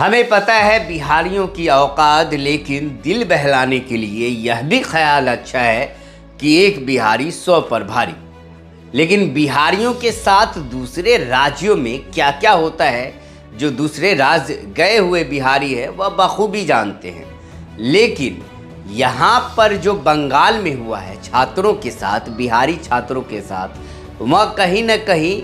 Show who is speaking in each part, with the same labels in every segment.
Speaker 1: हमें पता है बिहारियों की औकात, लेकिन दिल बहलाने के लिए यह भी ख्याल अच्छा है कि एक बिहारी 100 पर भारी। लेकिन बिहारियों के साथ दूसरे राज्यों में क्या क्या होता है, जो दूसरे राज्य गए हुए बिहारी है वह बखूबी जानते हैं। लेकिन यहाँ पर जो बंगाल में हुआ है छात्रों के साथ, बिहारी छात्रों के साथ, वह कहीं न कहीं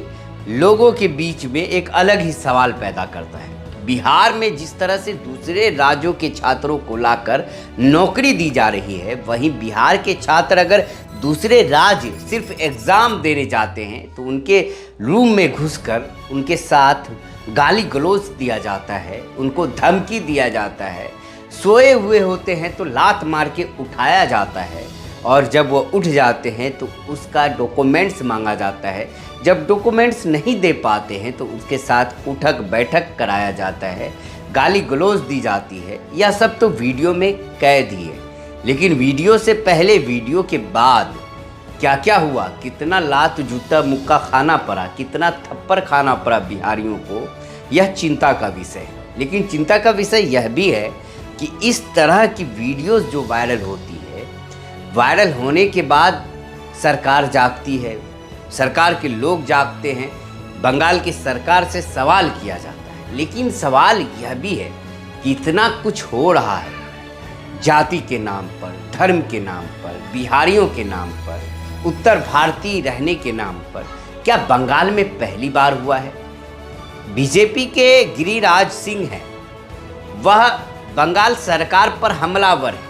Speaker 1: लोगों के बीच में एक अलग ही सवाल पैदा करता है। बिहार में जिस तरह से दूसरे राज्यों के छात्रों को लाकर नौकरी दी जा रही है, वहीं बिहार के छात्र अगर दूसरे राज्य सिर्फ एग्ज़ाम देने जाते हैं तो उनके रूम में घुसकर उनके साथ गाली गलौज दिया जाता है, उनको धमकी दिया जाता है। सोए हुए होते हैं तो लात मार के उठाया जाता है, और जब वो उठ जाते हैं तो उसका डॉक्यूमेंट्स मांगा जाता है। जब डॉक्यूमेंट्स नहीं दे पाते हैं तो उसके साथ उठक बैठक कराया जाता है, गाली गलौज दी जाती है। यह सब तो वीडियो में कैद ही है, लेकिन वीडियो से पहले, वीडियो के बाद क्या क्या हुआ, कितना लात जूता मुक्का खाना पड़ा, कितना थप्पड़ खाना पड़ा बिहारियों को, यह चिंता का विषय है। लेकिन चिंता का विषय यह भी है कि इस तरह की वीडियोस जो वायरल होती है, वायरल होने के बाद सरकार जागती है, सरकार के लोग जागते हैं, बंगाल की सरकार से सवाल किया जाता है। लेकिन सवाल यह भी है कि इतना कुछ हो रहा है जाति के नाम पर, धर्म के नाम पर, बिहारियों के नाम पर, उत्तर भारतीय रहने के नाम पर, क्या बंगाल में पहली बार हुआ है? बीजेपी के गिरिराज सिंह हैं, वह बंगाल सरकार पर हमलावर है,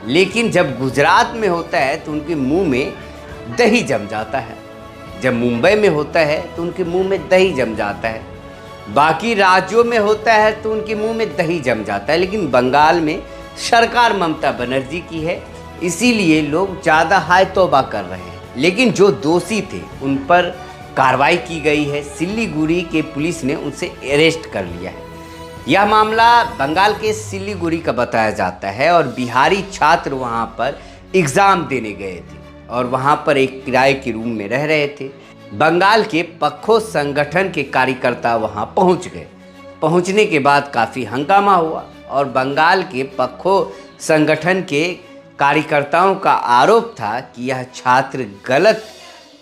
Speaker 1: लेकिन जब गुजरात में होता है तो उनके मुंह में दही जम जाता है, जब मुंबई में होता है तो उनके मुंह में दही जम जाता है, बाकी राज्यों में होता है तो उनके मुंह में दही जम जाता है। लेकिन बंगाल में सरकार ममता बनर्जी की है, इसीलिए लोग ज़्यादा हाय तौबा कर रहे हैं। लेकिन जो दोषी थे उन पर कार्रवाई की गई है, सिलीगुड़ी के पुलिस ने उनसे अरेस्ट कर लिया है। यह मामला बंगाल के सिलीगुड़ी का बताया जाता है, और बिहारी छात्र वहां पर एग्ज़ाम देने गए थे और वहां पर एक किराए के रूम में रह रहे थे। बंगाल के पक्खो संगठन के कार्यकर्ता वहां पहुंच गए। पहुंचने के बाद काफ़ी हंगामा हुआ, और बंगाल के पक्खो संगठन के कार्यकर्ताओं का आरोप था कि यह छात्र गलत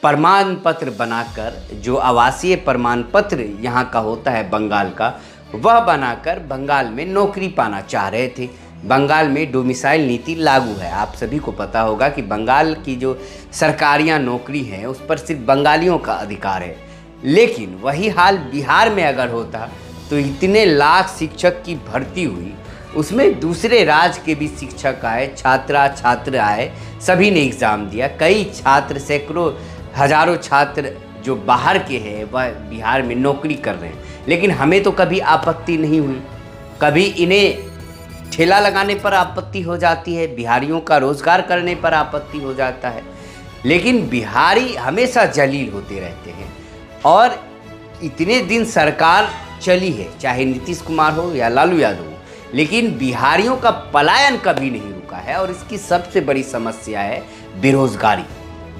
Speaker 1: प्रमाण पत्र बनाकर, जो आवासीय प्रमाण पत्र यहाँ का होता है बंगाल का, वह बनाकर बंगाल में नौकरी पाना चाह रहे थे। बंगाल में डोमिसाइल नीति लागू है, आप सभी को पता होगा कि बंगाल की जो सरकारियाँ नौकरी हैं उस पर सिर्फ बंगालियों का अधिकार है। लेकिन वही हाल बिहार में अगर होता तो इतने लाख शिक्षक की भर्ती हुई, उसमें दूसरे राज्य के भी शिक्षक आए, छात्र आए, सभी ने एग्ज़ाम दिया। कई छात्र, सैकड़ों हजारों छात्र जो बाहर के हैं वह बिहार में नौकरी कर रहे हैं। लेकिन हमें तो कभी आपत्ति नहीं हुई, कभी इन्हें ठेला लगाने पर आपत्ति हो जाती है, बिहारियों का रोज़गार करने पर आपत्ति हो जाता है। लेकिन बिहारी हमेशा जलील होते रहते हैं, और इतने दिन सरकार चली है, चाहे नीतीश कुमार हो या लालू यादव हो, लेकिन बिहारियों का पलायन कभी नहीं रुका है। और इसकी सबसे बड़ी समस्या है बेरोज़गारी।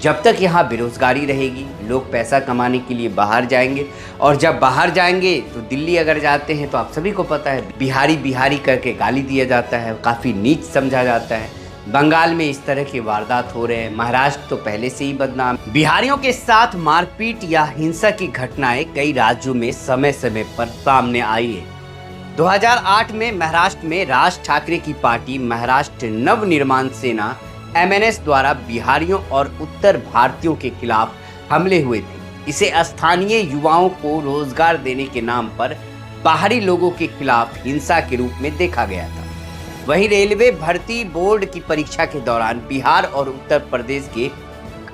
Speaker 1: जब तक यहाँ बेरोज़गारी रहेगी, लोग पैसा कमाने के लिए बाहर जाएंगे, और जब बाहर जाएंगे तो दिल्ली अगर जाते हैं तो आप सभी को पता है बिहारी बिहारी करके गाली दिया जाता है, काफ़ी नीच समझा जाता है। बंगाल में इस तरह के वारदात हो रहे हैं, महाराष्ट्र तो पहले से ही बदनाम। बिहारियों के साथ मारपीट या हिंसा की घटनाएं कई राज्यों में समय समय पर सामने आई है। 2008 में महाराष्ट्र में राज ठाकरे की पार्टी महाराष्ट्र नवनिर्माण सेना MNS द्वारा बिहारियों और उत्तर भारतीयों के खिलाफ हमले हुए थे। इसे स्थानीय युवाओं को रोजगार देने के नाम पर बाहरी लोगों के खिलाफ हिंसा के रूप में देखा गया था। वहीं रेलवे भर्ती बोर्ड की परीक्षा के दौरान बिहार और उत्तर प्रदेश के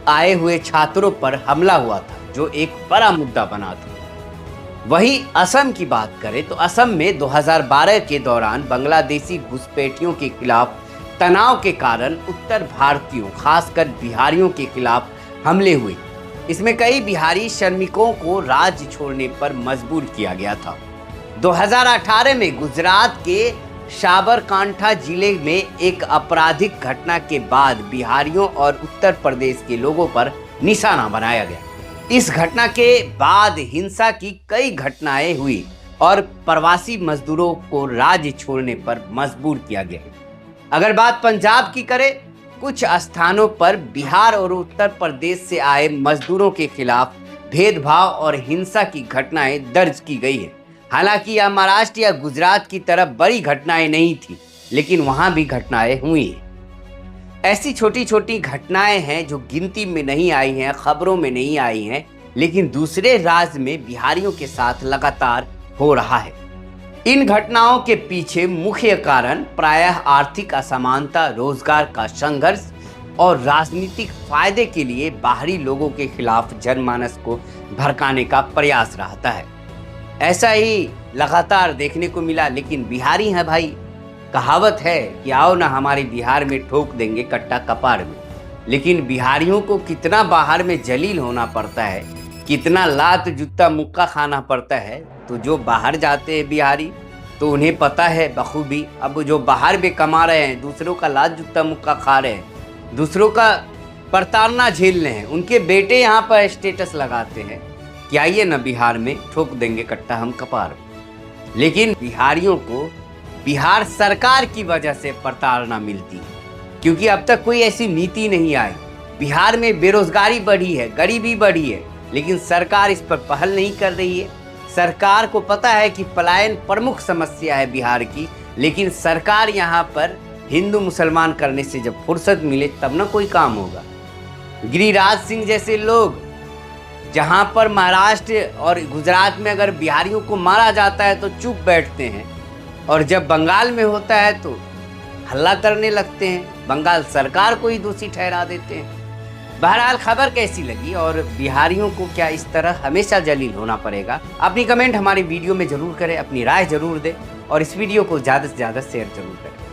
Speaker 1: आए हुए छात्रों पर हमला हुआ था, जो एक बड़ा मुद्दा बना था। वहीं असम की बात करें तो असम में 2012 के दौरान बांग्लादेशी घुसपैठियों के खिलाफ तनाव के कारण उत्तर भारतीयों, खासकर बिहारियों के खिलाफ हमले हुए। इसमें कई बिहारी श्रमिकों को राज्य छोड़ने पर मजबूर किया गया था। 2018 में गुजरात के साबरकांठा जिले में एक आपराधिक घटना के बाद बिहारियों और उत्तर प्रदेश के लोगों पर निशाना बनाया गया। इस घटना के बाद हिंसा की कई घटनाएं हुई, और प्रवासी मजदूरों को राज्य छोड़ने पर मजबूर किया गया है। अगर बात पंजाब की करें, कुछ स्थानों पर बिहार और उत्तर प्रदेश से आए मजदूरों के खिलाफ भेदभाव और हिंसा की घटनाएं दर्ज की गई है। हालांकि यह महाराष्ट्र या गुजरात की तरह बड़ी घटनाएं नहीं थी, लेकिन वहां भी घटनाएं हुई हैं। ऐसी छोटी छोटी घटनाएं हैं जो गिनती में नहीं आई हैं, खबरों में नहीं आई हैं, लेकिन दूसरे राज्य में बिहारियों के साथ लगातार हो रहा है। इन घटनाओं के पीछे मुख्य कारण प्रायः आर्थिक असमानता, रोजगार का संघर्ष और राजनीतिक फायदे के लिए बाहरी लोगों के खिलाफ जनमानस को भड़काने का प्रयास रहता है। ऐसा ही लगातार देखने को मिला। लेकिन बिहारी हैं भाई, कहावत है कि आओ ना हमारे बिहार में ठोक देंगे कट्टा कपार में। लेकिन बिहारियों को कितना बाहर में जलील होना पड़ता है, कितना लात जूता मुक्का खाना पड़ता है। तो जो बाहर जाते हैं बिहारी, तो उन्हें पता है बखूबी। अब जो बाहर भी कमा रहे हैं, दूसरों का लात जूता मुक्का खा रहे हैं, दूसरों का प्रताड़ना झेल रहे हैं, उनके बेटे यहाँ पर स्टेटस लगाते हैं कि आइए ना बिहार में ठोक देंगे कट्टा हम कपार में। लेकिन बिहारियों को बिहार सरकार की वजह से प्रताड़ना मिलती है, क्योंकि अब तक कोई ऐसी नीति नहीं आई। बिहार में बेरोजगारी बढ़ी है, गरीबी बढ़ी है, लेकिन सरकार इस पर पहल नहीं कर रही है। सरकार को पता है कि पलायन प्रमुख समस्या है बिहार की, लेकिन सरकार यहाँ पर हिंदू मुसलमान करने से जब फुर्सत मिले तब ना कोई काम होगा। गिरिराज सिंह जैसे लोग जहाँ पर महाराष्ट्र और गुजरात में अगर बिहारियों को मारा जाता है तो चुप बैठते हैं, और जब बंगाल में होता है तो हल्ला करने लगते हैं, बंगाल सरकार को ही दोषी ठहरा देते हैं। बहरहाल खबर कैसी लगी और बिहारियों को क्या इस तरह हमेशा जलील होना पड़ेगा? अपनी कमेंट हमारी वीडियो में जरूर करें, अपनी राय जरूर दें और इस वीडियो को ज़्यादा से ज़्यादा शेयर जरूर करें।